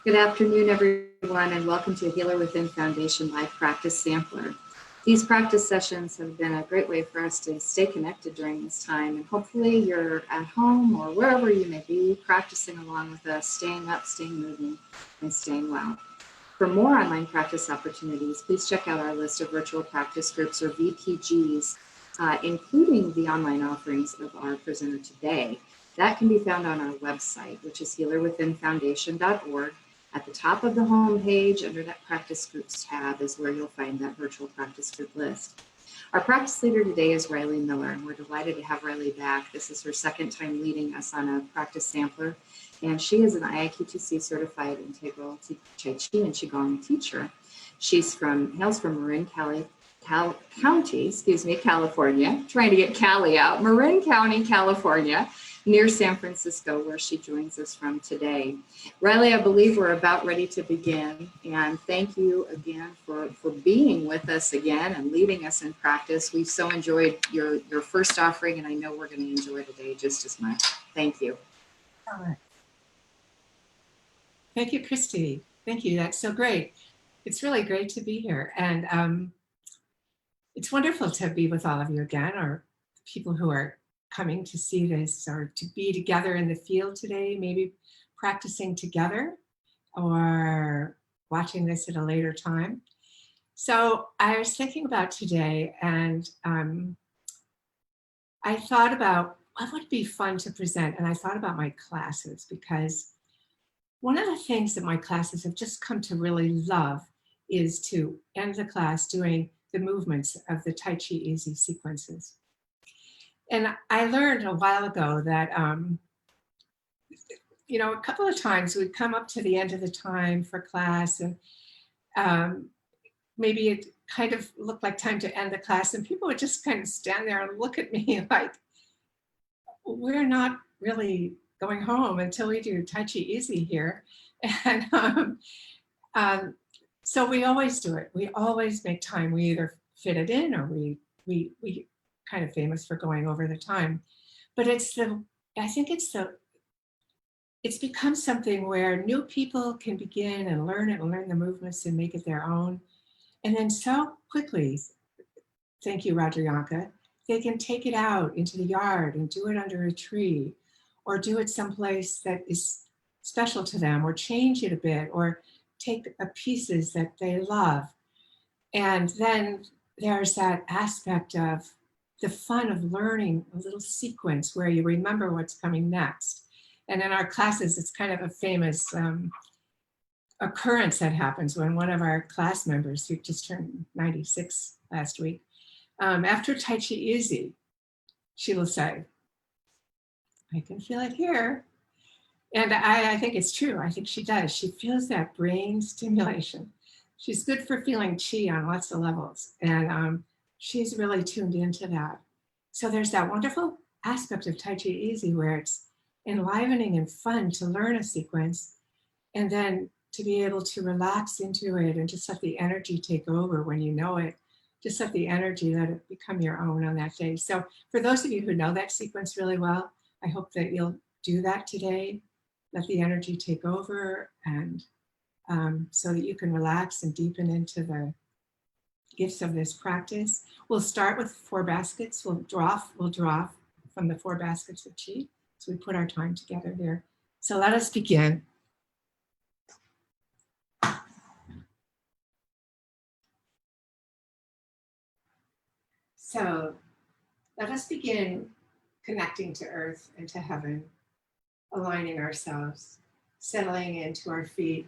Good afternoon, everyone, and welcome to Healer Within Foundation Live Practice Sampler. These practice sessions have been a great way for us to stay connected during this time, and hopefully you're at home or wherever you may be practicing along with us, staying up, staying moving, and staying well. For more online practice opportunities, please check out our list of virtual practice groups or VPGs, including the online offerings of our presenter today. That can be found on our website, which is healerwithinfoundation.org. At the top of the home page, under that Practice Groups tab, is where you'll find that virtual practice group list. Our practice leader today is Riley Miller, and we're delighted to have Riley back. This is her second time leading us on a practice sampler, and she is an IIQTC certified integral Tai Chi and Qigong teacher. She hails from Marin County, California. Trying to get Cali out. Marin County, California, near San Francisco, where she joins us from today. Riley, I believe we're about ready to begin, and thank you again for being with us again and leading us in practice. We've so enjoyed your first offering, and I know we're going to enjoy today just as much. Thank you. All right. Thank you, Christy. Thank you. That's so great. It's really great to be here, and it's wonderful to be with all of you again, or people who are coming to see this, or to be together in the field today, maybe practicing together or watching this at a later time. So I was thinking about today, and I thought about what would be fun to present, and I thought about my classes, because one of the things that my classes have just come to really love is to end the class doing the movements of the Tai Chi Easy sequences. And I learned a while ago that, a couple of times we'd come up to the end of the time for class, and maybe it kind of looked like time to end the class, and people would just kind of stand there and look at me like, we're not really going home until we do Tai Chi Easy here. And so we always do it. We always make time. We either fit it in, or we kind of famous for going over the time. But it's become something where new people can begin and learn it and learn the movements and make it their own. And then so quickly, thank you, Radrianka, they can take it out into the yard and do it under a tree, or do it someplace that is special to them, or change it a bit, or take pieces that they love. And then there's that aspect of the fun of learning a little sequence where you remember what's coming next. And in our classes, it's kind of a famous occurrence that happens when one of our class members, who just turned 96 last week, after Tai Chi Easy, she will say, I can feel it here. And I think it's true. I think she does. She feels that brain stimulation. She's good for feeling chi on lots of levels. And she's really tuned into that. So there's that wonderful aspect of Tai Chi Easy where it's enlivening and fun to learn a sequence, and then to be able to relax into it and just let the energy take over when you know it. Just let the energy, let it become your own on that day. So for those of you who know that sequence really well, I hope that you'll do that today. Let the energy take over, and so that you can relax and deepen into the gifts of this practice. We'll start with 4 baskets. We'll draw from the 4 baskets of Qi. So we put our time together here. So let us begin. So let us begin connecting to earth and to heaven, aligning ourselves, settling into our feet,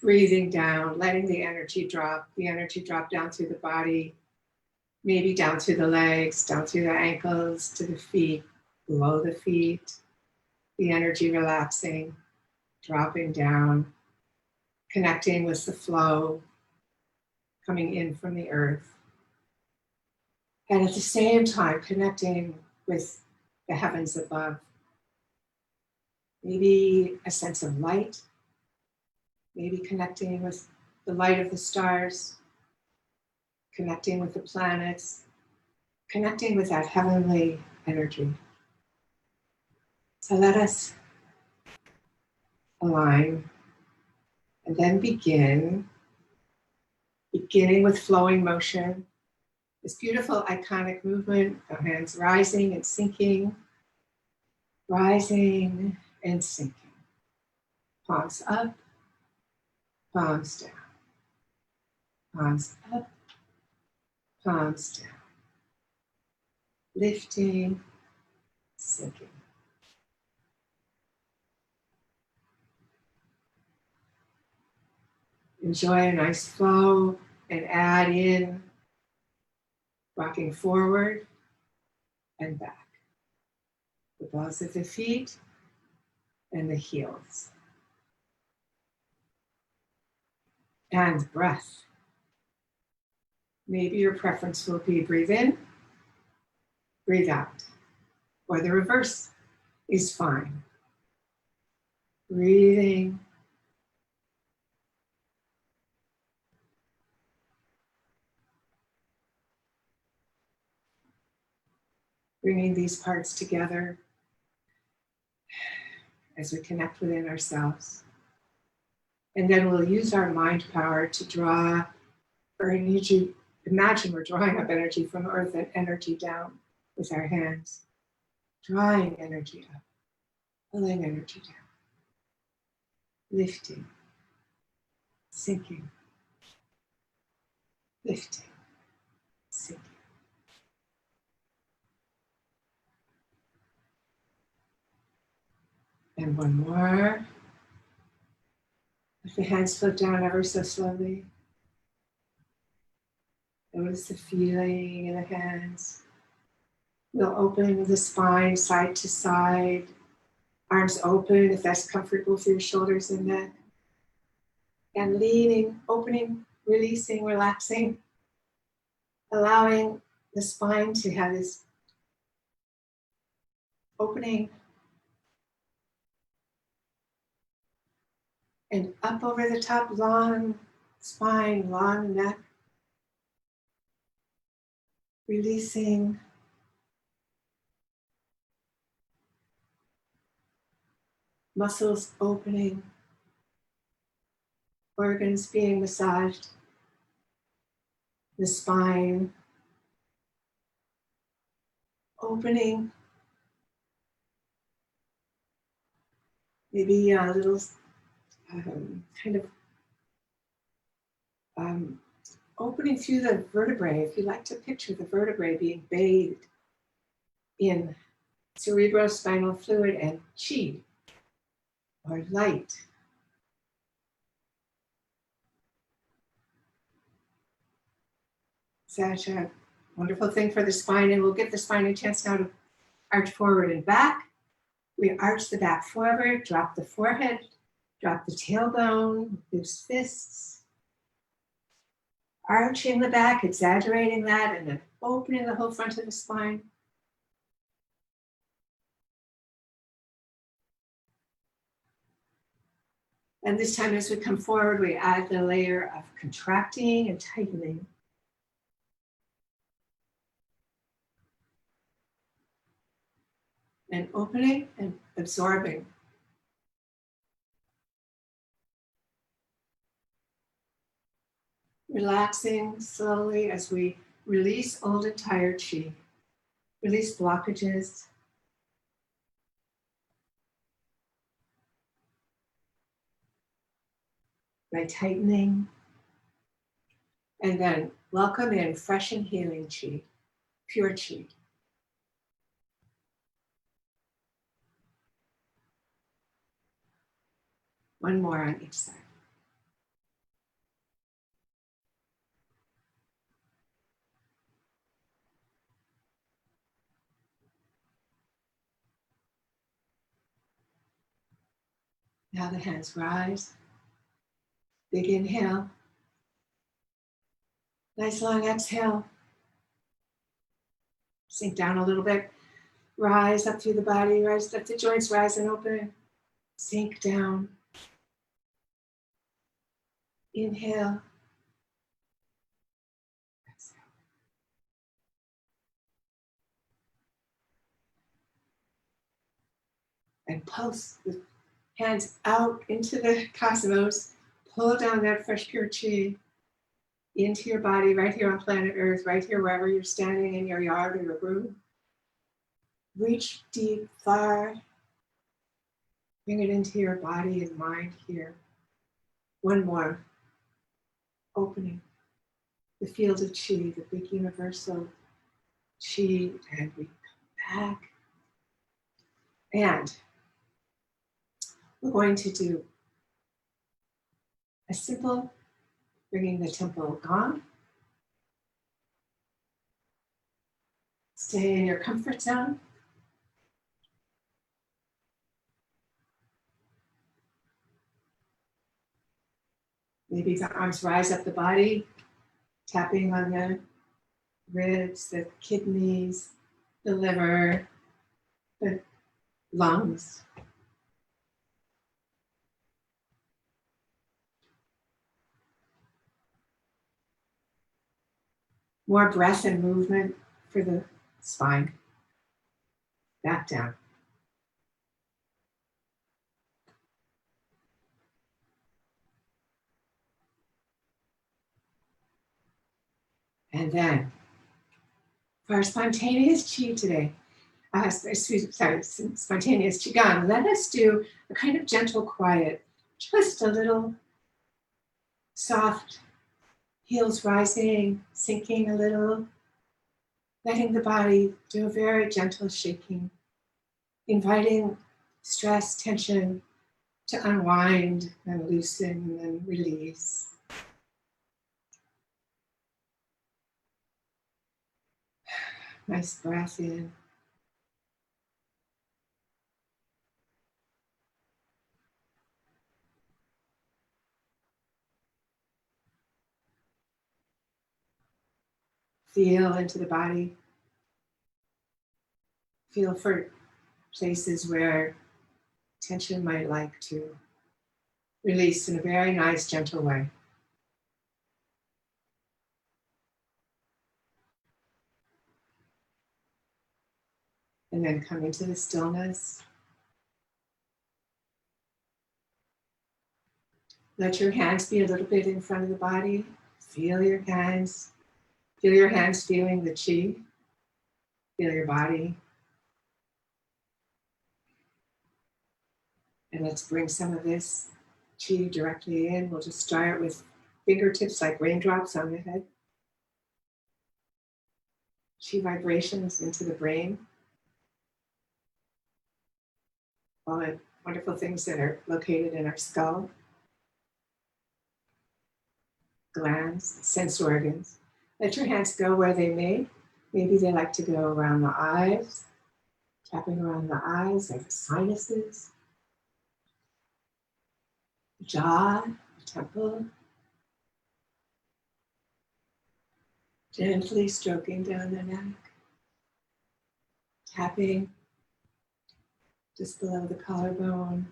breathing down, letting the energy drop down through the body, maybe down through the legs, down through the ankles, to the feet, below the feet, the energy relaxing, dropping down, connecting with the flow coming in from the earth. And at the same time, connecting with the heavens above. Maybe a sense of light, maybe connecting with the light of the stars, connecting with the planets, connecting with that heavenly energy. So let us align, and then beginning with flowing motion. This beautiful iconic movement of hands rising and sinking, rising and sinking. Palms up, palms down. Palms up, palms down. Lifting, sinking. Enjoy a nice flow and add in rocking forward and back. The balls of the feet and the heels. And breath. Maybe your preference will be breathe in, breathe out, or the reverse is fine. Breathing, bringing these parts together as we connect within ourselves. And then we'll use our mind power to draw our energy. Imagine we're drawing up energy from earth and energy down with our hands. Drawing energy up, pulling energy down, lifting, sinking, lifting, sinking. And one more. Let the hands float down ever so slowly. Notice the feeling in the hands. We'll open the spine side to side. Arms open if that's comfortable for your shoulders and neck. And leaning, opening, releasing, relaxing. Allowing the spine to have this opening. And up over the top, long spine, long neck. Releasing. Muscles opening. Organs being massaged. The spine opening. Maybe a little opening through the vertebrae. If you like to picture the vertebrae being bathed in cerebrospinal fluid and chi, or light. Such a wonderful thing for the spine, and we'll give the spine a chance now to arch forward and back. We arch the back forward, drop the forehead, drop the tailbone, loose fists. Arching the back, exaggerating that, and then opening the whole front of the spine. And this time as we come forward, we add the layer of contracting and tightening. And opening and absorbing. Relaxing slowly as we release old and tired chi. Release blockages. By tightening. And then welcome in fresh and healing chi, pure chi. One more on each side. Now the hands rise. Big inhale. Nice long exhale. Sink down a little bit. Rise up through the body, rise up the joints, rise and open. Sink down. Inhale. Exhale. And pulse the Hands out into the cosmos. Pull down that fresh, pure chi into your body right here on planet Earth, right here wherever you're standing in your yard or your room. Reach deep, far. Bring it into your body and mind here. One more. Opening the field of chi, the big universal chi, and we come back. And we're going to do a simple bringing the temple gong. Stay in your comfort zone. Maybe the arms rise up the body, tapping on the ribs, the kidneys, the liver, the lungs. More breath and movement for the spine. Back down. And then, for our spontaneous chi today, spontaneous qigong, let us do a kind of gentle quiet, just a little soft, heels rising, sinking a little, letting the body do a very gentle shaking, inviting stress, tension to unwind and loosen and release. Nice breath in. Feel into the body. Feel for places where tension might like to release in a very nice, gentle way. And then come into the stillness. Let your hands be a little bit in front of the body. Feel your hands. Feel your hands feeling the chi. Feel your body. And let's bring some of this chi directly in. We'll just start with fingertips like raindrops on the head. Chi vibrations into the brain. All the wonderful things that are located in our skull. Glands, sense organs. Let your hands go where they may. Maybe they like to go around the eyes, tapping around the eyes, like the sinuses, the jaw, the temple. Gently stroking down the neck, tapping just below the collarbone,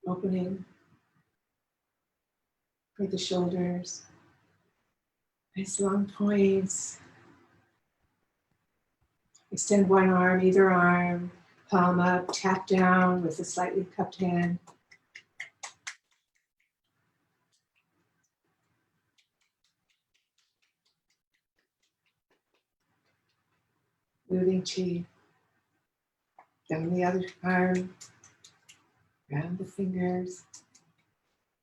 opening for the shoulders. Nice long points. Extend one arm, either arm, palm up, tap down with a slightly cupped hand. Moving chi down the other arm, around the fingers.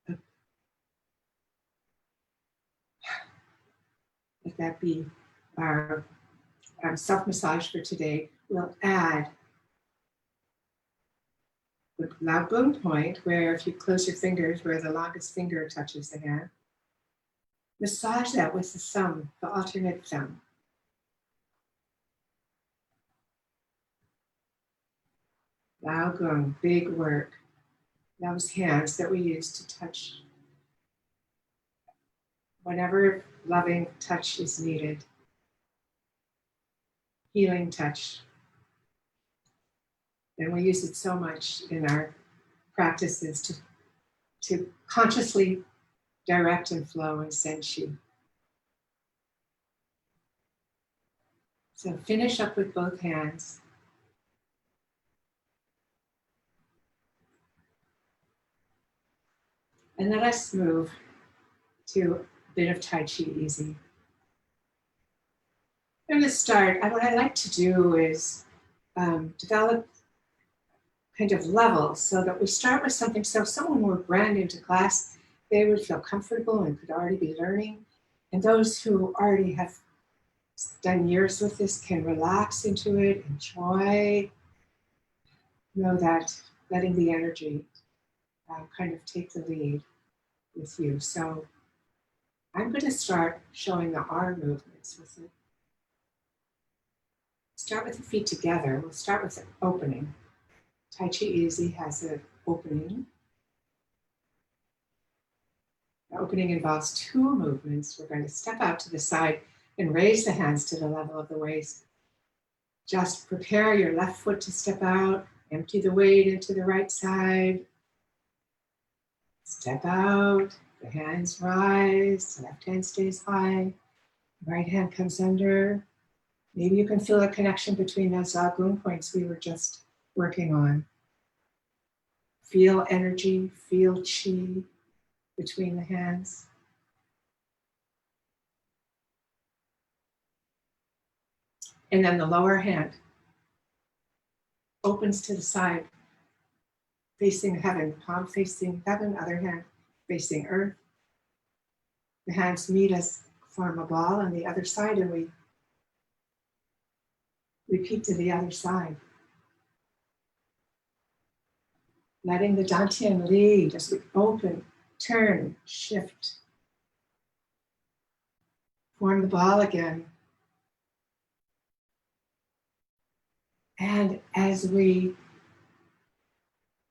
Up. Let that be our self-massage for today. We'll add the loud bone point, where if you close your fingers, where the longest finger touches the hand, massage that with the thumb, the alternate thumb. Lao Gong, big work. Those hands that we use to touch. Whatever loving touch is needed. Healing touch. And we use it so much in our practices to consciously direct and flow and send chi. So finish up with both hands. And then let's move to a bit of Tai Chi Easy. I'm going to start, what I like to do is develop kind of levels so that we start with something. So if someone were brand new to class, they would feel comfortable and could already be learning. And those who already have done years with this can relax into it, enjoy, know that letting the energy kind of take the lead with you. So I'm going to start showing the arm movements with it. Start with the feet together. We'll start with an opening. Tai Chi Easy has an opening. The opening involves two movements. We're going to step out to the side and raise the hands to the level of the waist. Just prepare your left foot to step out. Empty the weight into the right side. Step out. The hands rise. The left hand stays high. The right hand comes under. Maybe you can feel a connection between those Lagun points we were just working on. Feel energy, feel chi between the hands. And then the lower hand opens to the side, facing heaven, palm facing heaven, other hand facing earth. The hands meet as form a ball on the other side, and we repeat to the other side. Letting the dantian lead as we open, turn, shift. Form the ball again. And as we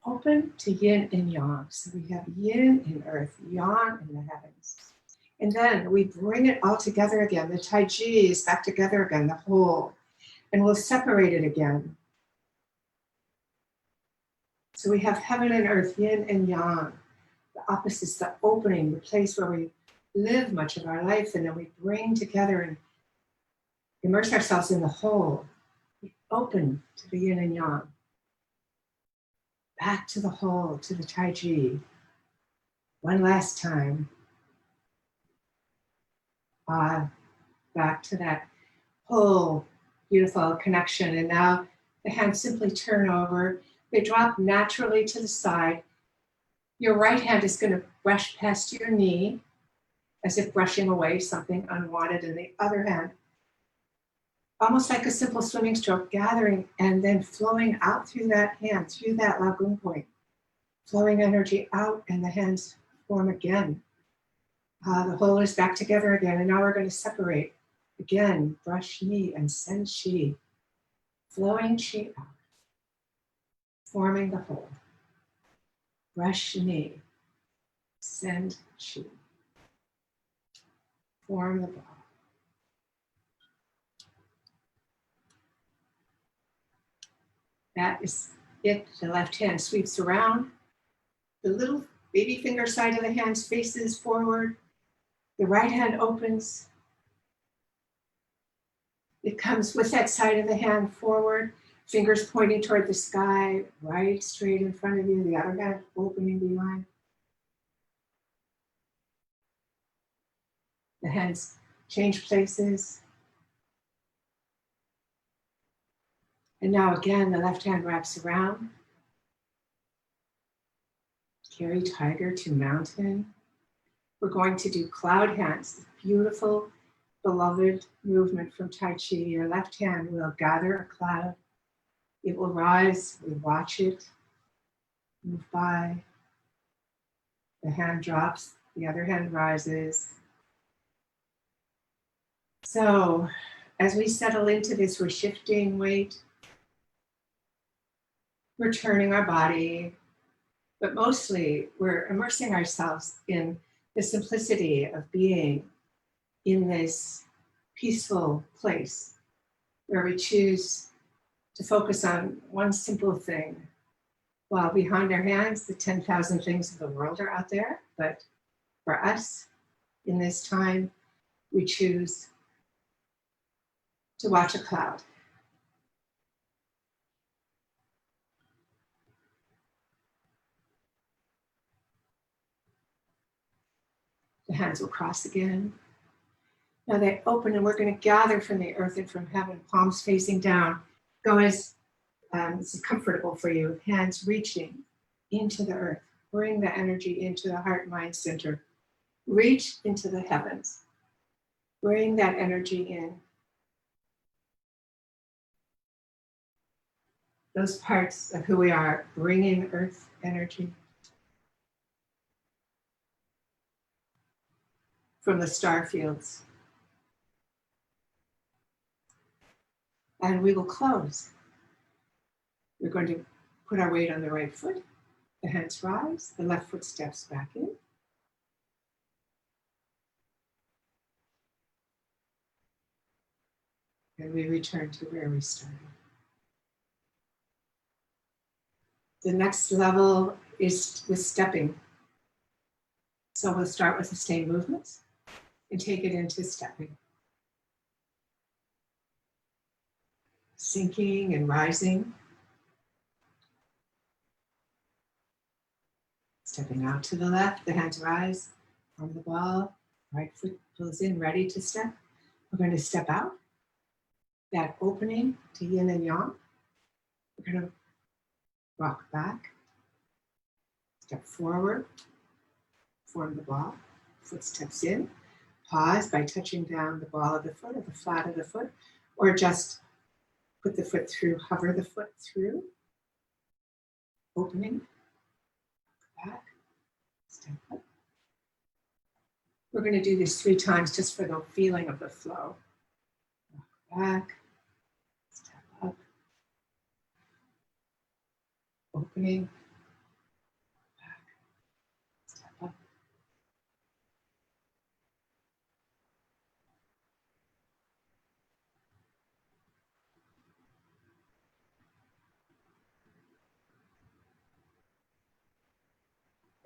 open to yin and yang, so we have yin in earth, yang in the heavens. And then we bring it all together again. The Tai Chi is back together again, the whole. And we'll separate it again. So we have heaven and earth, yin and yang. The opposites, the opening, the place where we live much of our life, and then we bring together and immerse ourselves in the whole. We open to the yin and yang. Back to the whole, to the Tai Chi. One last time. Back to that whole beautiful connection. And now the hands simply turn over. They drop naturally to the side. Your right hand is going to brush past your knee as if brushing away something unwanted. And the other hand, almost like a simple swimming stroke, gathering and then flowing out through that hand, through that Lagun point. Flowing energy out, and the hands form again. The whole is back together again, and now we're going to separate. Again, brush knee and send chi. Flowing chi out. Forming the whole. Brush knee. Send chi. Form the ball. That is it. The left hand sweeps around. The little baby finger side of the hands faces forward. The right hand opens. It comes with that side of the hand forward, fingers pointing toward the sky, right straight in front of you, the other hand opening behind. The hands change places. And now again, the left hand wraps around. Carry tiger to mountain. We're going to do cloud hands, beautiful, beloved movement from Tai Chi. Your left hand will gather a cloud. It will rise, we watch it move by. The hand drops, the other hand rises. So as we settle into this, we're shifting weight. We're turning our body, but mostly we're immersing ourselves in the simplicity of being in this peaceful place where we choose to focus on one simple thing. While behind our hands, the 10,000 things of the world are out there, but for us, in this time, we choose to watch a cloud. The hands will cross again. Now they open, and we're going to gather from the earth and from heaven, palms facing down. Go as this is comfortable for you. Hands reaching into the earth. Bring the energy into the heart mind center. Reach into the heavens. Bring that energy in. Those parts of who we are, bring in earth energy. From the star fields. And we will close. We're going to put our weight on the right foot. The hands rise. The left foot steps back in. And we return to where we started. The next level is with stepping. So we'll start with sustained movements and take it into stepping. Sinking and rising. Stepping out to the left, the hands rise on the ball. Right foot pulls in, ready to step. We're going to step out. That opening to yin and yang. We're going to rock back. Step forward. Form the ball. Foot steps in. Pause by touching down the ball of the foot or the flat of the foot, or just put the foot through, hover the foot through. Opening. Back. Step up. We're going to do this 3 times just for the feeling of the flow. Back, step up, opening, back, step up.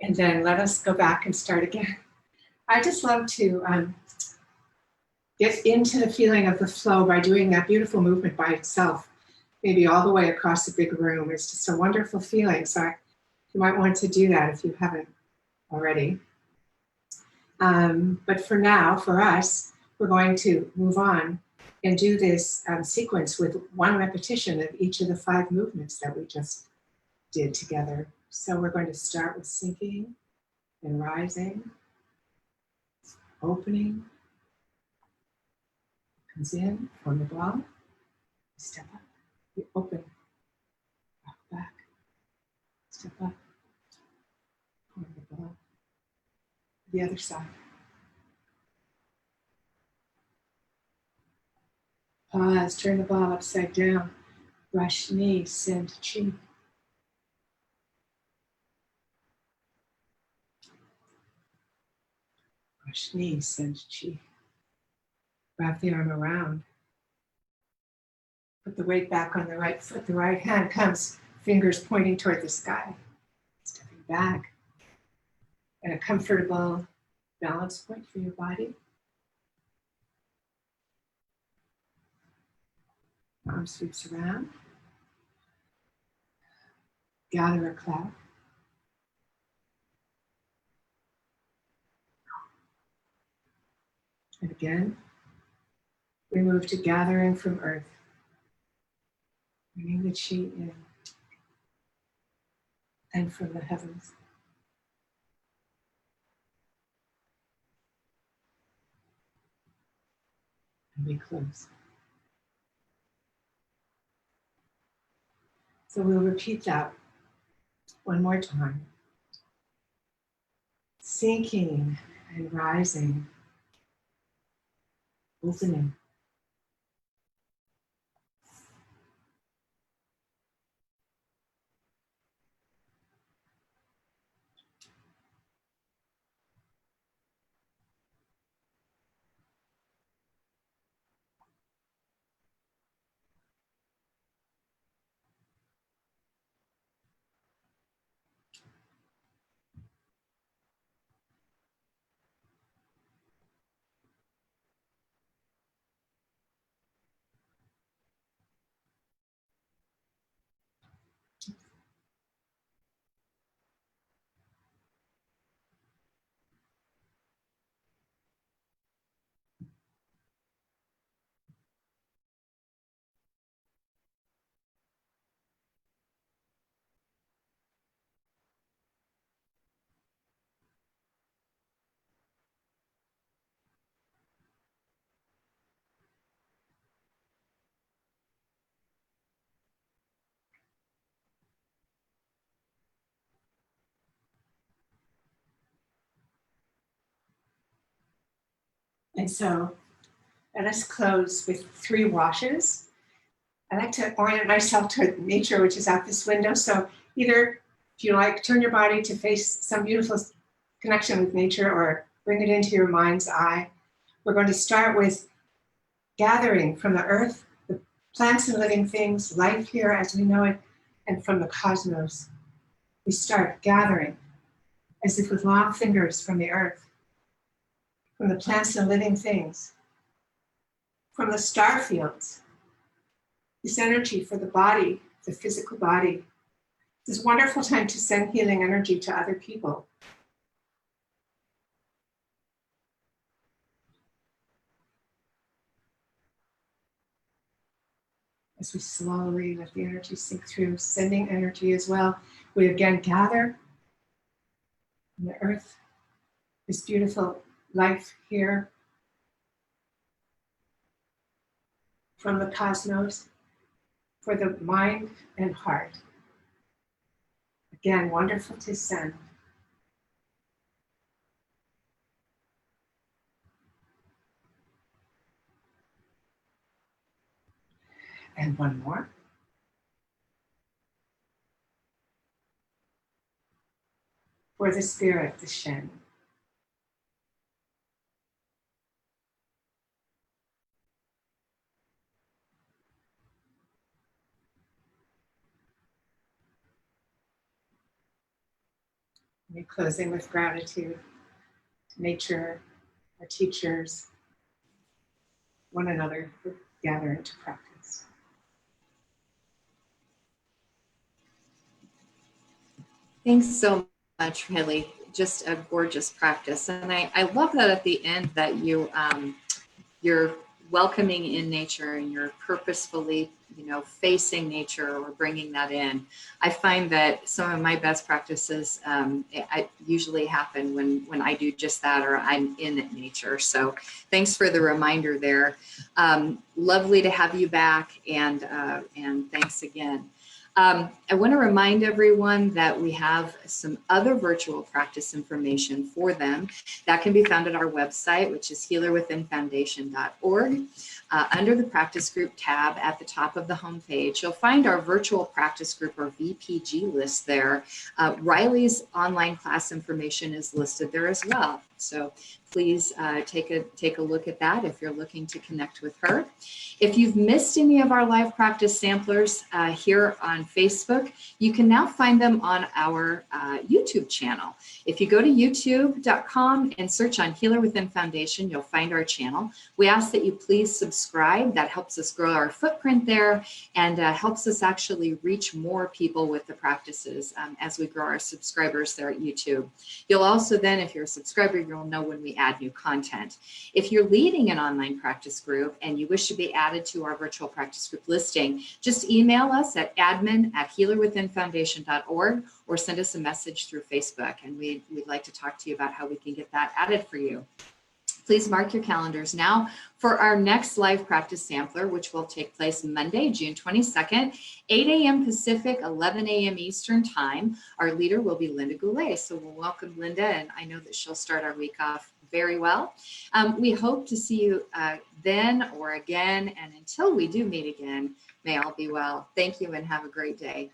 And then let us go back and start again. I just love to get into the feeling of the flow by doing that beautiful movement by itself, maybe all the way across a big room. It's just a wonderful feeling. So you might want to do that if you haven't already. But for now, for us, we're going to move on and do this sequence with 1 repetition of each of the 5 movements that we just did together. So we're going to start with sinking and rising, opening, comes in, form the ball, step up, we open, rock back, step up, form the ball, the other side. Pause, turn the ball upside down, brush knee, send chi. Brush knee, send chi. Wrap the arm around. Put the weight back on the right foot. The right hand comes, fingers pointing toward the sky. Stepping back. And a comfortable balance point for your body. Arm sweeps around. Gather a cloud. And again, we move to gathering from earth. Bringing the chi in. And from the heavens. And we close. So we'll repeat that 1 more time. Sinking and rising. Opening. And so let us close with 3 washes. I like to orient myself to nature, which is out this window. So either, if you like, turn your body to face some beautiful connection with nature or bring it into your mind's eye. We're going to start with gathering from the earth, the plants and living things, life here as we know it, and from the cosmos. We start gathering as if with long fingers from the earth, from the plants and living things, from the star fields, this energy for the body, the physical body. This wonderful time to send healing energy to other people. As we slowly let the energy sink through, sending energy as well, we again gather on the earth, this beautiful life here, from the cosmos, for the mind and heart. Again, wonderful to send. And one more. For the spirit, the Shen. We're closing with gratitude to nature, our teachers, one another for gathering to practice. Thanks so much, Haley. Just a gorgeous practice. And I love that at the end that you're welcoming in nature and you're purposefully, facing nature or bringing that in. I find that some of my best practices I usually happen when I do just that or I'm in nature. So thanks for the reminder there. Lovely to have you back, and thanks again. I want to remind everyone that we have some other virtual practice information for them that can be found at our website, which is healerwithinfoundation.org. Under the practice group tab at the top of the homepage, you'll find our virtual practice group or VPG list there. Riley's online class information is listed there as well. So please take a look at that if you're looking to connect with her. If you've missed any of our live practice samplers here on Facebook, you can now find them on our YouTube channel. If you go to youtube.com and search on Healer Within Foundation, you'll find our channel. We ask that you please subscribe. That helps us grow our footprint there and helps us actually reach more people with the practices as we grow our subscribers there at YouTube. You'll also then, if you're a subscriber, you'll know when we add new content. If you're leading an online practice group and you wish to be added to our virtual practice group listing, just email us at admin@healerwithinfoundation.org or send us a message through Facebook, and we'd like to talk to you about how we can get that added for you. Please mark your calendars now for our next live practice sampler, which will take place Monday, June 22nd, 8 a.m. Pacific, 11 a.m. Eastern time. Our leader will be Linda Goulet. So we'll welcome Linda, and I know that she'll start our week off very well. We hope to see you then or again. And until we do meet again, may all be well. Thank you and have a great day.